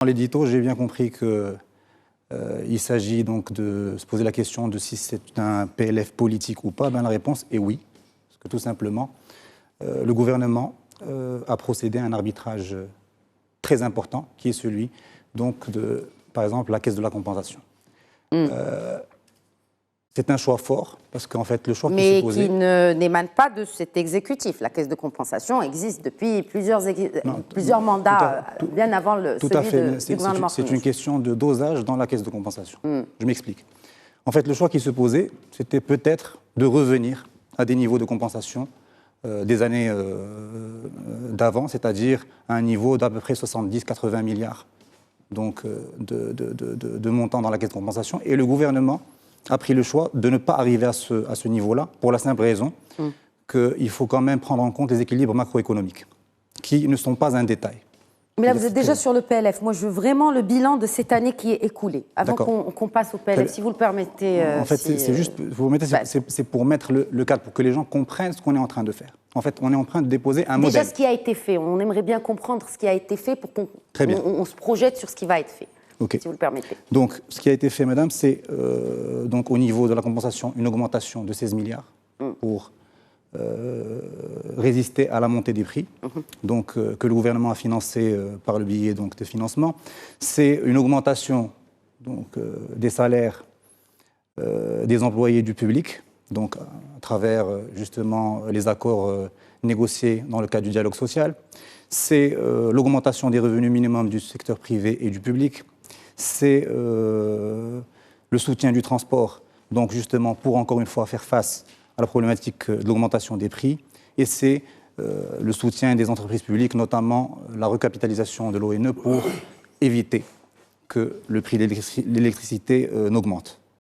Dans l'édito, j'ai bien compris que il s'agit donc de se poser la question de si c'est un PLF politique ou pas. Ben, la réponse est oui, parce que tout simplement, le gouvernement a procédé à un arbitrage très important, qui est celui donc de, par exemple, la caisse de la compensation. C'est un choix fort, parce qu'en fait, le choix qui se posait... Mais qui n'émane pas de cet exécutif. La caisse de compensation existe depuis plusieurs mandats, bien avant celui du gouvernement. C'est une question de dosage dans la caisse de compensation. Je m'explique. En fait, le choix qui se posait, c'était peut-être de revenir à des niveaux de compensation des années d'avant, c'est-à-dire à un niveau d'à peu près 70-80 milliards donc, de montants dans la caisse de compensation. Et le gouvernement a pris le choix de ne pas arriver à ce niveau-là, pour la simple raison qu'il faut quand même prendre en compte les équilibres macroéconomiques, qui ne sont pas un détail. Mais là, vous êtes déjà sur le PLF. Moi, je veux vraiment le bilan de cette année qui est écoulée, avant qu'on passe au PLF, si vous le permettez. En fait, c'est juste, c'est pour mettre le cadre, pour que les gens comprennent ce qu'on est en train de faire. En fait, on est en train de déposer un modèle. Déjà, ce qui a été fait, on aimerait bien comprendre ce qui a été fait pour qu'on se projette sur ce qui va être fait. Okay. Si vous le permettez. Donc, ce qui a été fait, madame, c'est donc au niveau de la compensation, une augmentation de 16 milliards pour résister à la montée des prix, donc, que le gouvernement a financé par le biais donc, de financement. C'est une augmentation donc, des salaires des employés du public, donc à travers justement les accords négociés dans le cadre du dialogue social. C'est l'augmentation des revenus minimums du secteur privé et du public. C'est le soutien du transport, donc justement pour encore une fois faire face à la problématique de l'augmentation des prix. Et c'est le soutien des entreprises publiques, notamment la recapitalisation de l'ONE pour éviter que le prix de l'électricité n'augmente.